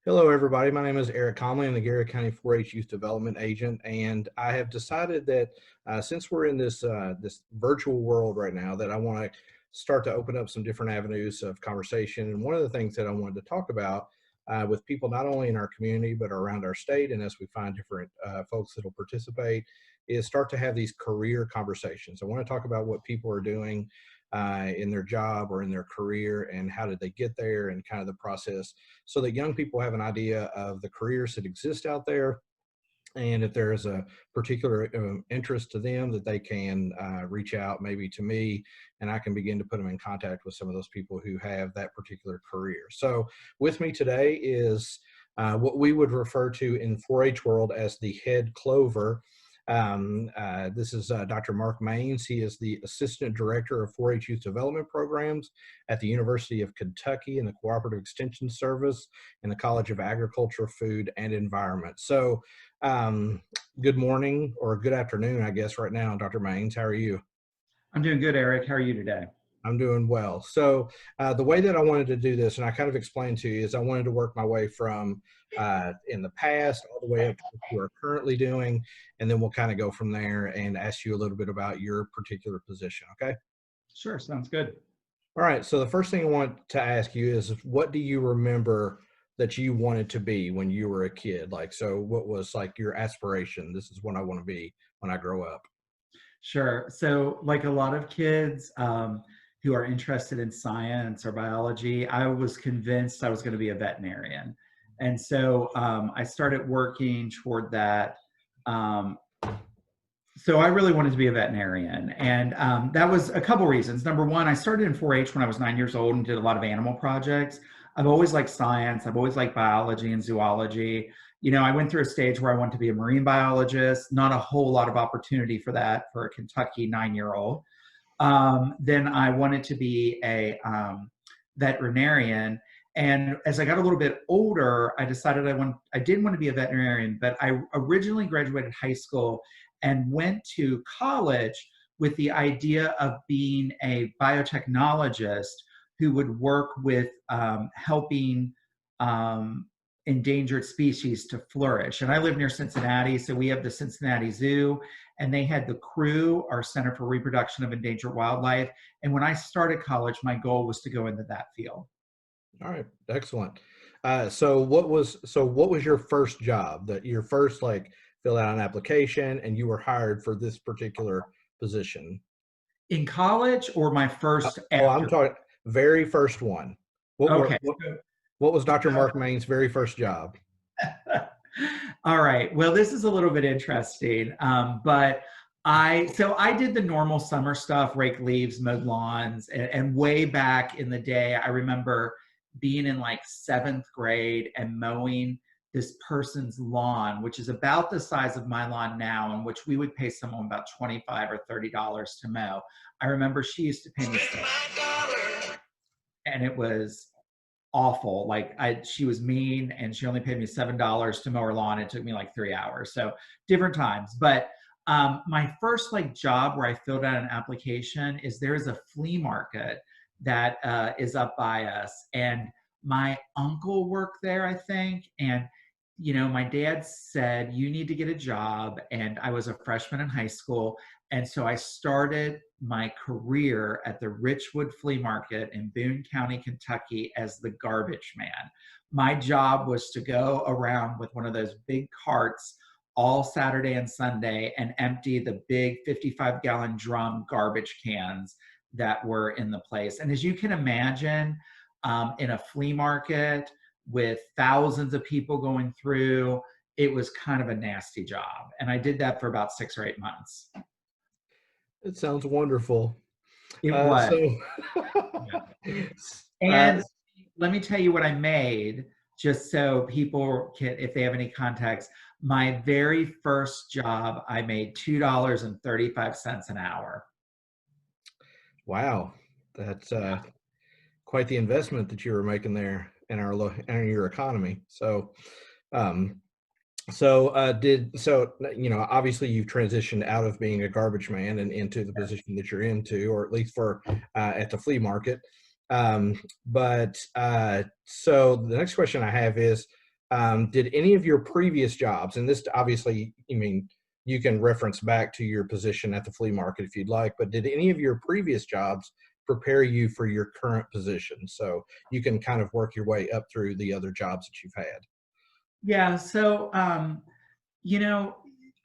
Hello, everybody. My name is Eric Comley. I'm the Garrard County 4-H Youth Development Agent, and I have decided that since we're in this virtual world right now, that I want to start to open up some different avenues of conversation. And one of the things that I wanted to talk about with people not only in our community but around our state, and as we find different folks that will participate, is start to have these career conversations. I want to talk about what people are doing in their job or in their career, and how did they get there, and kind of the process, so that young people have an idea of the careers that exist out there. And if there is a particular interest to them, that they can reach out maybe to me, and I can begin to put them in contact with some of those people who have that particular career. So with me today is what we would refer to in 4-H world as the head clover. This is Dr. Mark Maines. He is the Assistant Director of 4-H Youth Development Programs at the University of Kentucky in the Cooperative Extension Service in the College of Agriculture, Food, and Environment. So good morning, or good afternoon, I guess, right now, Dr. Maines. How are you? I'm doing good, Eric. How are you today? I'm doing well. So the way that I wanted to do this, and I kind of explained to you, is I wanted to work my way from in the past all the way up to what you are currently doing, and then we'll kind of go from there and ask you a little bit about your particular position, okay? Sure, sounds good. All right, so the first thing I want to ask you is, what do you remember that you wanted to be when you were a kid? Like, so what was like your aspiration? This is what I want to be when I grow up. Sure. So, like a lot of kids who are interested in science or biology, I was convinced I was going to be a veterinarian. And so I started working toward that. So I really wanted to be a veterinarian. And that was a couple reasons. Number one, I started in 4-H when I was 9 years old and did a lot of animal projects. I've always liked science. I've always liked biology and zoology. You know, I went through a stage where I wanted to be a marine biologist, not a whole lot of opportunity for that for a Kentucky 9-year-old. Then I wanted to be a veterinarian. And as I got a little bit older, I decided I didn't want to be a veterinarian, but I originally graduated high school and went to college with the idea of being a biotechnologist who would work with helping endangered species to flourish. And I live near Cincinnati, so we have the Cincinnati Zoo, and they had the CREW, our Center for Reproduction of Endangered Wildlife. And when I started college, my goal was to go into that field. All right, excellent. So what was your first job, that your first, like, fill out an application and you were hired for this particular position? In college, or my first Oh, I'm after? talking very first one. Okay. What was Dr. Mark Main's very first job? All right. Well, this is a little bit interesting, but I did the normal summer stuff, rake leaves, mowed lawns, and way back in the day, I remember being in like 7th grade and mowing this person's lawn, which is about the size of my lawn now, in which we would pay someone about $25 or $30 to mow. I remember she used to pay me, and it was awful. Like she was mean, and she only paid me $7 to mow her lawn. It took me like 3 hours. So different times. But my first like job where I filled out an application is there is a flea market that is up by us, and my uncle worked there, I think. And you know, my dad said, you need to get a job. And I was a freshman in high school. And so I started my career at the Richwood Flea Market in Boone County, Kentucky as the garbage man. My job was to go around with one of those big carts all Saturday and Sunday and empty the big 55-gallon drum garbage cans that were in the place. And as you can imagine, in a flea market with thousands of people going through, it was kind of a nasty job. And I did that for about 6 or 8 months. It sounds wonderful. It was. Yeah. And let me tell you what I made, just so people can, if they have any context. My very first job, I made $2.35 an hour. Wow, that's quite the investment that you were making there in your economy. So, you know, obviously you've transitioned out of being a garbage man and into the position that you're into, or at least for at the flea market. So the next question I have is, did any of your previous jobs, and this obviously, I mean, you can reference back to your position at the flea market if you'd like, but did any of your previous jobs prepare you for your current position? So you can kind of work your way up through the other jobs that you've had. Yeah. So, you know,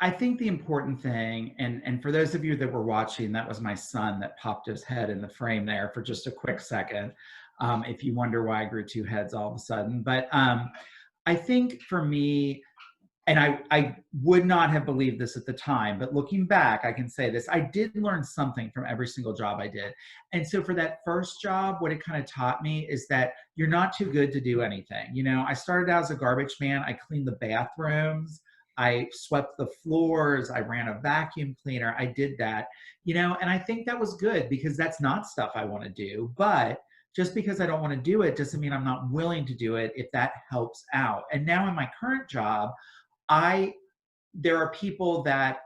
I think the important thing, and for those of you that were watching, that was my son that popped his head in the frame there for just a quick second. If you wonder why I grew two heads all of a sudden, but I think for me, and I would not have believed this at the time, but looking back, I can say this. I did learn something from every single job I did. And so for that first job, what it kind of taught me is that you're not too good to do anything. You know, I started out as a garbage man. I cleaned the bathrooms. I swept the floors. I ran a vacuum cleaner. I did that, you know, and I think that was good because that's not stuff I want to do. But just because I don't want to do it doesn't mean I'm not willing to do it if that helps out. And now in my current job, I there are people that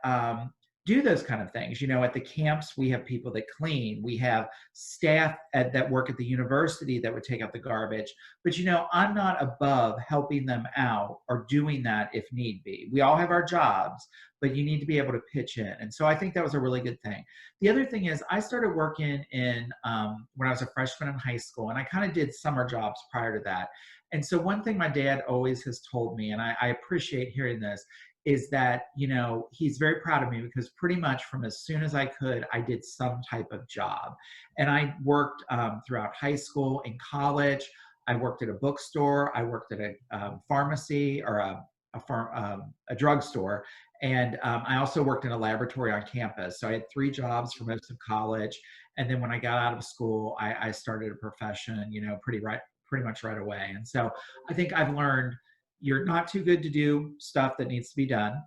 do those kind of things. You know, at the camps, we have people that clean. We have staff that work at the university that would take out the garbage. But, you know, I'm not above helping them out or doing that if need be. We all have our jobs, but you need to be able to pitch in. And so I think that was a really good thing. The other thing is I started working in when I was a freshman in high school, and I kind of did summer jobs prior to that. And so one thing my dad always has told me, and I appreciate hearing this, is that, you know, he's very proud of me because pretty much from as soon as I could, I did some type of job. And I worked throughout high school and college. I worked at a bookstore. I worked at a pharmacy or a drugstore. And I also worked in a laboratory on campus. So I had 3 jobs for most of college. And then when I got out of school, I started a profession, you know, pretty much right away. And so I think I've learned you're not too good to do stuff that needs to be done.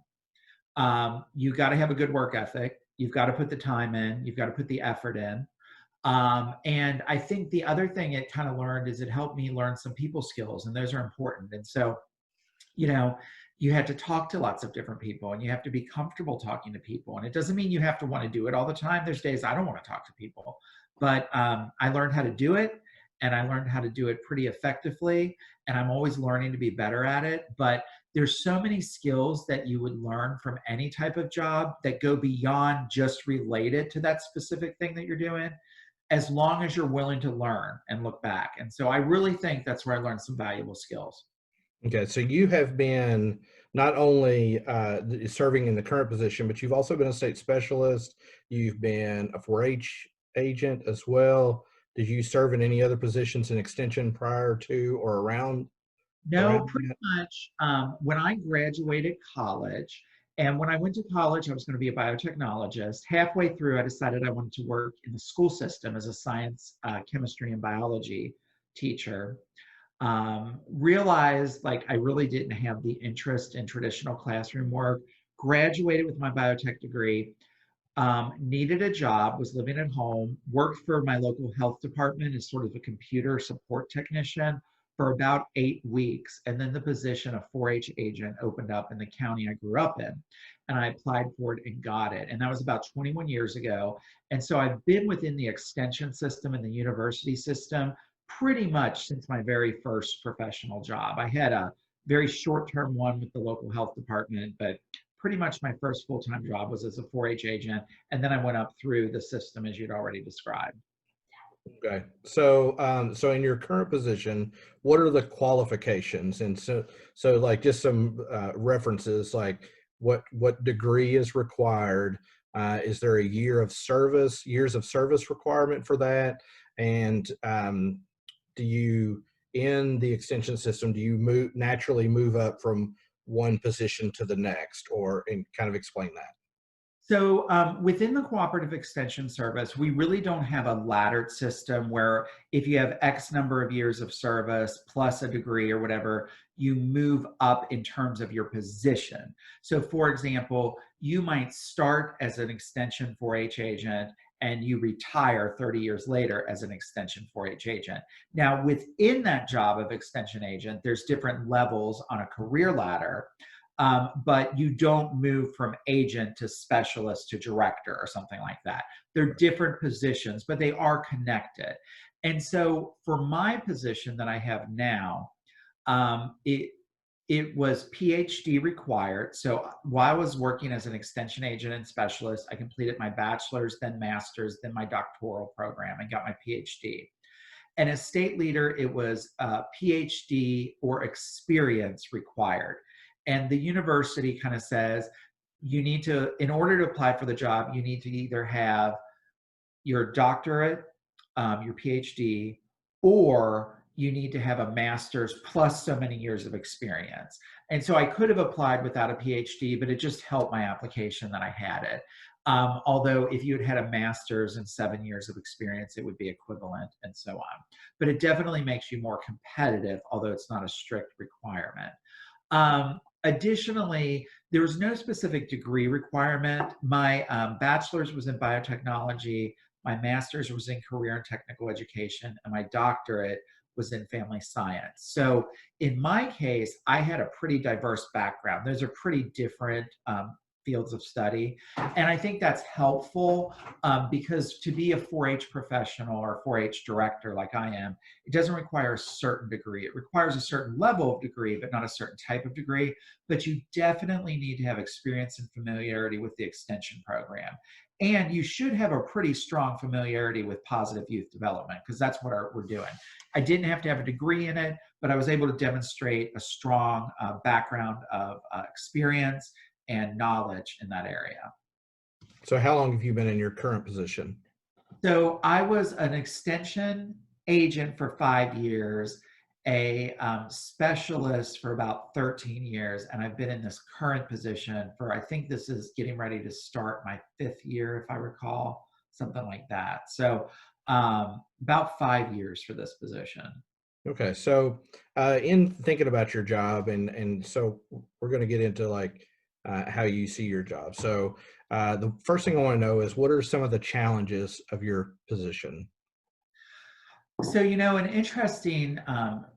You got to have a good work ethic. You've got to put the time in. You've got to put the effort in. And I think the other thing it kind of learned is it helped me learn some people skills, and those are important. And so, you know, you had to talk to lots of different people, and you have to be comfortable talking to people. And it doesn't mean you have to want to do it all the time. There's days I don't want to talk to people, but I learned how to do it, and I learned how to do it pretty effectively. And I'm always learning to be better at it. But there's so many skills that you would learn from any type of job that go beyond just related to that specific thing that you're doing, as long as you're willing to learn and look back. And so I really think that's where I learned some valuable skills. Okay, so you have been not only serving in the current position, but you've also been a state specialist. You've been a 4-H agent as well. Did you serve in any other positions in extension prior to or No, around pretty that? much. When I graduated college, and when I went to college, I was going to be a biotechnologist. Halfway through, I decided I wanted to work in the school system as a science, chemistry, and biology teacher. Realized like I really didn't have the interest in traditional classroom work. Graduated with my biotech degree. Needed a job, was living at home, worked for my local health department as sort of a computer support technician for about 8 weeks. And then the position of 4-H agent opened up in the county I grew up in. And I applied for it and got it. And that was about 21 years ago. And so I've been within the extension system and the university system pretty much since my very first professional job. I had a very short-term one with the local health department, but pretty much my first full-time job was as a 4-H agent, and then I went up through the system as you'd already described. Okay. So, so in your current position, what are the qualifications? And so like just some references, like what degree is required? Is there a years of service requirement for that? And do you, in the extension system, do you naturally move up from one position to the next, or and kind of explain that? So within the cooperative extension service, we really don't have a laddered system where if you have X number of years of service plus a degree or whatever, you move up in terms of your position. So for example, you might start as an extension 4-H agent and you retire 30 years later as an extension 4-H agent. Now within that job of extension agent, there's different levels on a career ladder. But you don't move from agent to specialist to director or something like that. They're different positions, but they are connected. And so for my position that I have now, it It was PhD required. So while I was working as an extension agent and specialist, I completed my bachelor's, then master's, then my doctoral program and got my PhD. And as state leader, it was PhD or experience required. And the university kind of says, you need to, in order to apply for the job, you need to either have your doctorate, your PhD, or you need to have a master's plus so many years of experience. And so I could have applied without a PhD, but it just helped my application that I had it. Although if you had had a master's and 7 years of experience, it would be equivalent and so on. But it definitely makes you more competitive, although it's not a strict requirement. Additionally, there was no specific degree requirement. My bachelor's was in biotechnology, my master's was in career and technical education, and my doctorate was in family science. So in my case, I had a pretty diverse background. Those are pretty different fields of study. And I think that's helpful because to be a 4-H professional or 4-H director like I am, it doesn't require a certain degree. It requires a certain level of degree, but not a certain type of degree. But you definitely need to have experience and familiarity with the extension program. And you should have a pretty strong familiarity with positive youth development because that's what we're doing. I didn't have to have a degree in it, but I was able to demonstrate a strong background of experience and knowledge in that area. So how long have you been in your current position? So I was an extension agent for 5 years, a specialist for about 13 years, and I've been in this current position for, I think this is getting ready to start my 5th year, if I recall, something like that. So about 5 years for this position. Okay, so in thinking about your job, and so we're going to get into like how you see your job. So the first thing I want to know is what are some of the challenges of your position? So, you know, an interesting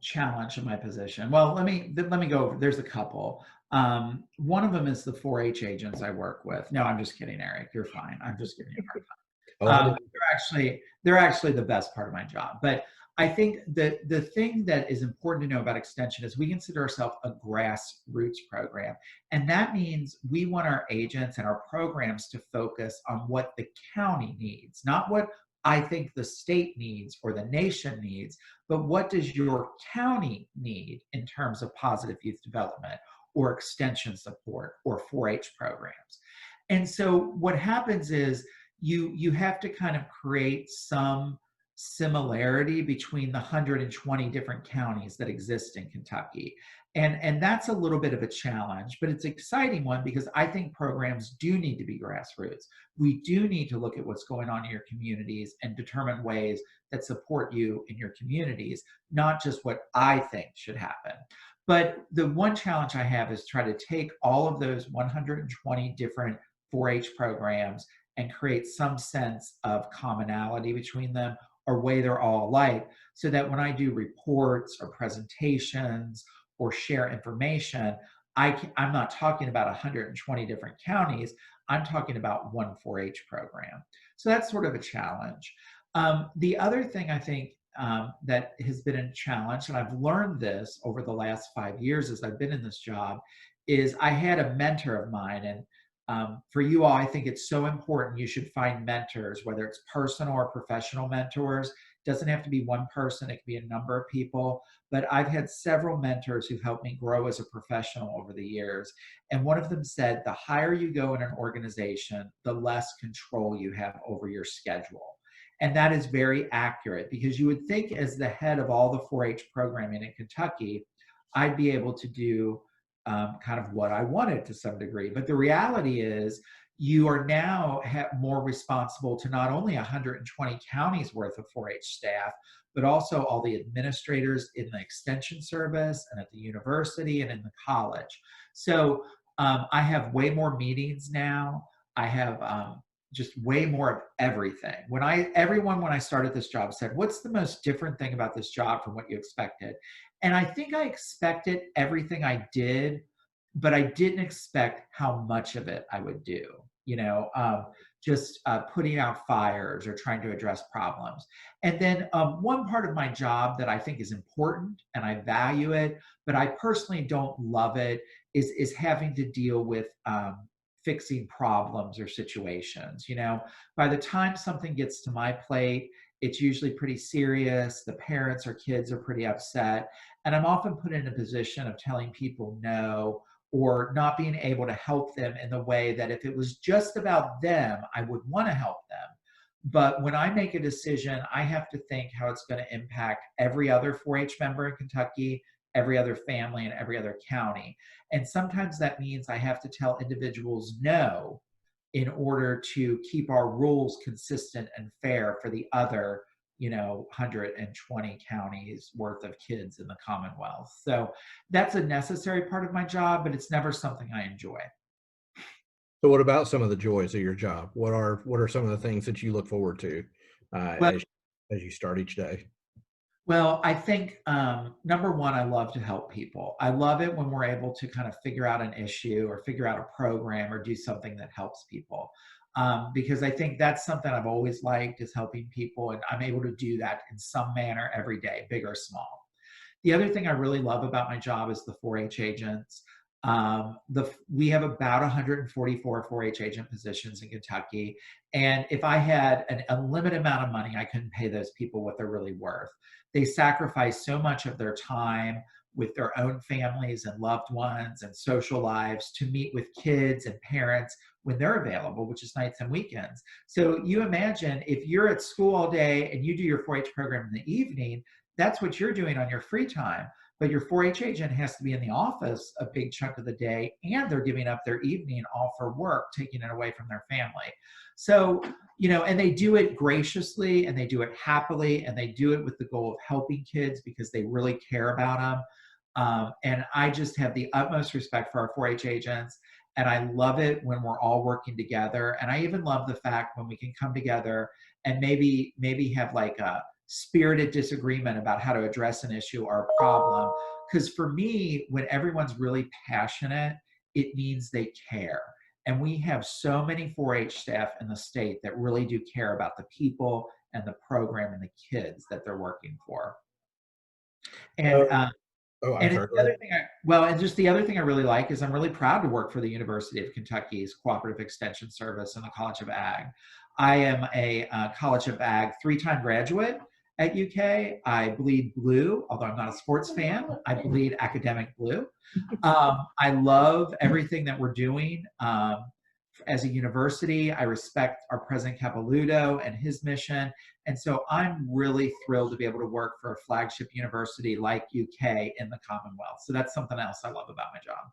challenge in my position. Well, let me go over. There's a couple. One of them is the 4-H agents I work with. No, I'm just kidding, Eric. You're fine. I'm just giving you a hard Oh, I time. didn't. They're actually the best part of my job. But I think that the thing that is important to know about extension is we consider ourselves a grassroots program, and that means we want our agents and our programs to focus on what the county needs, not what I think the state needs or the nation needs, but what does your county need in terms of positive youth development or extension support or 4-H programs. And so what happens is you have to kind of create some similarity between the 120 different counties that exist in Kentucky. And that's a little bit of a challenge, but it's an exciting one because I think programs do need to be grassroots. We do need to look at what's going on in your communities and determine ways that support you in your communities, not just what I think should happen. But the one challenge I have is try to take all of those 120 different 4-H programs and create some sense of commonality between them or way they're all alike so that when I do reports or presentations or share information, I'm not talking about 120 different counties. I'm talking about one 4-H program. So that's sort of a challenge. The other thing I think that has been a challenge, and I've learned this over the last 5 years as I've been in this job, is I had a mentor of mine, and for you all, I think it's so important you should find mentors, whether it's personal or professional mentors. It doesn't have to be one person, it can be a number of people. But I've had several mentors who've helped me grow as a professional over the years. And one of them said, the higher you go in an organization, the less control you have over your schedule. And that is very accurate because you would think as the head of all the 4-H programming in Kentucky, I'd be able to do kind of what I wanted to some degree. But the reality is you are now more responsible to not only 120 counties worth of 4-H staff, but also all the administrators in the extension service and at the university and in the college. So I have way more meetings now. I have just way more of everything. Everyone when I started this job said, what's the most different thing about this job from what you expected? And I think I expected everything I did, but I didn't expect how much of it I would do. You know, just putting out fires or trying to address problems. And then one part of my job that I think is important and I value it, but I personally don't love it, is having to deal with fixing problems or situations. You know, by the time something gets to my plate, it's usually pretty serious. The parents or kids are pretty upset. And I'm often put in a position of telling people no, or not being able to help them in the way that if it was just about them, I would want to help them. But when I make a decision, I have to think how it's going to impact every other 4-H member in Kentucky, every other family, and every other county. And sometimes that means I have to tell individuals no in order to keep our rules consistent and fair for the other, 120 counties worth of kids in the Commonwealth. So that's a necessary part of my job, but it's never something I enjoy. So what about some of the joys of your job? What are some of the things that you look forward to uh, Well, as as you start each day? Well, I think number one, I love to help people. I love it when we're able to kind of figure out an issue or figure out a program or do something that helps people. Because I think that's something I've always liked, is helping people, and I'm able to do that in some manner every day, big or small. The other thing I really love about my job is the 4-H agents. We have about 144 4-H agent positions in Kentucky, and if I had an unlimited amount of money, I couldn't pay those people what they're really worth. They sacrifice so much of their time with their own families and loved ones and social lives to meet with kids and parents when they're available, which is nights and weekends. So you imagine if you're at school all day and you do your 4-H program in the evening, that's what you're doing on your free time. But your 4-H agent has to be in the office a big chunk of the day, and they're giving up their evening all for work, taking it away from their family. So, and they do it graciously, and they do it happily, and they do it with the goal of helping kids because they really care about them. And I just have the utmost respect for our 4-H agents. And I love it when we're all working together. And I even love the fact when we can come together and maybe have like a spirited disagreement about how to address an issue or a problem. Because for me, when everyone's really passionate, it means they care. And we have so many 4-H staff in the state that really do care about the people and the program and the kids that they're working for. And Oh, oh, I'm and sorry. the other thing and just the other thing I really like is I'm really proud to work for the University of Kentucky's Cooperative Extension Service and the College of Ag. I am a College of Ag 3-time graduate at UK. I bleed blue, although I'm not a sports fan. I bleed academic blue. I love everything that we're doing. As a university, I respect our President Capilouto and his mission. And so I'm really thrilled to be able to work for a flagship university like UK in the Commonwealth. So that's something else I love about my job.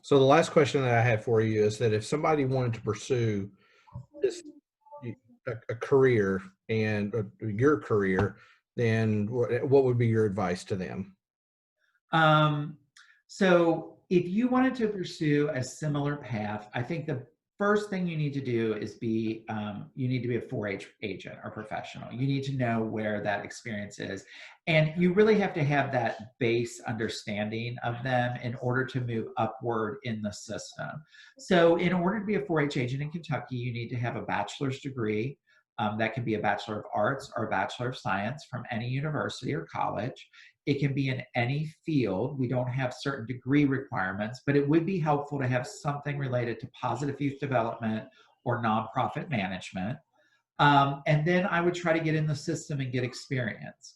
So the last question that I have for you is that if somebody wanted to pursue this a career and your career, then what would be your advice to them? So if you wanted to pursue a similar path, I think the first thing you need to do is you need to be a 4-H agent or professional. You need to know where that experience is. And you really have to have that base understanding of them in order to move upward in the system. So in order to be a 4-H agent in Kentucky, you need to have a bachelor's degree. That can be a Bachelor of Arts or a Bachelor of Science from any university or college. It can be in any field. We don't have certain degree requirements, but it would be helpful to have something related to positive youth development or nonprofit management. And then I would try to get in the system and get experience.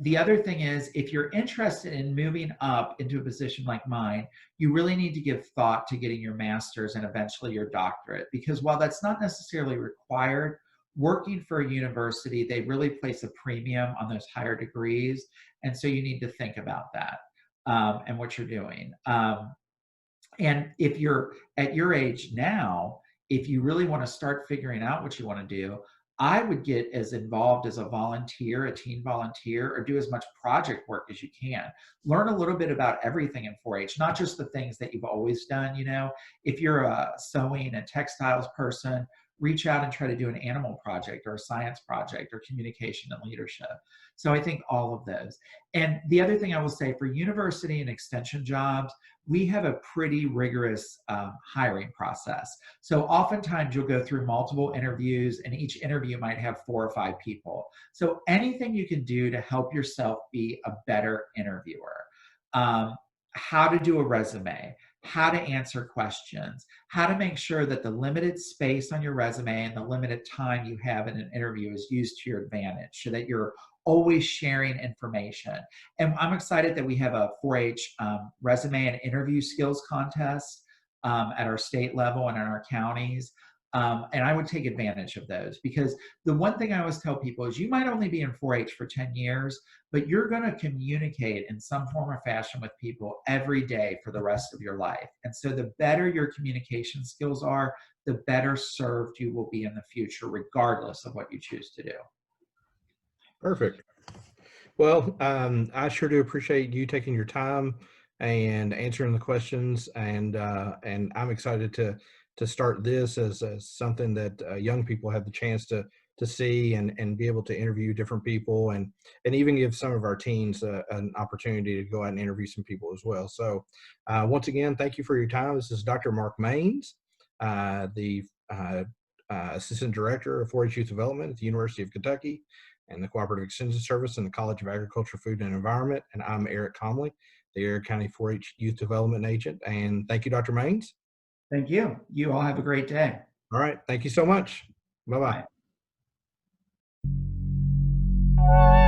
The other thing is, if you're interested in moving up into a position like mine, you really need to give thought to getting your master's and eventually your doctorate, because while that's not necessarily required, working for a university, they really place a premium on those higher degrees. And so you need to think about that and what you're doing. And if you're at your age now, if you really want to start figuring out what you want to do, I would get as involved as a volunteer, a teen volunteer, or do as much project work as you can. Learn a little bit about everything in 4-H, not just the things that you've always done. If you're a sewing and textiles person, reach out and try to do an animal project or a science project or communication and leadership. So I think all of those. And the other thing I will say, for university and extension jobs, we have a pretty rigorous hiring process. So oftentimes you'll go through multiple interviews, and each interview might have 4 or 5 people. So anything you can do to help yourself be a better interviewer. How to do a resume, how to answer questions, how to make sure that the limited space on your resume and the limited time you have in an interview is used to your advantage, so that you're always sharing information. And I'm excited that we have a 4-H resume and interview skills contest at our state level and in our counties. And I would take advantage of those, because the one thing I always tell people is you might only be in 4-H for 10 years, but you're going to communicate in some form or fashion with people every day for the rest of your life. And so the better your communication skills are, the better served you will be in the future, regardless of what you choose to do. Perfect. Well, I sure do appreciate you taking your time and answering the questions, and I'm excited to start this as something that young people have the chance to see and be able to interview different people, and even give some of our teens an opportunity to go out and interview some people as well. So once again, thank you for your time. This is Dr. Mark Maines, the Assistant Director of 4-H Youth Development at the University of Kentucky and the Cooperative Extension Service in the College of Agriculture, Food, and Environment. And I'm Eric Comley, the Garrard County 4-H Youth Development Agent. And thank you, Dr. Maines. Thank you. You all have a great day. All right. Thank you so much. Bye-bye. Bye.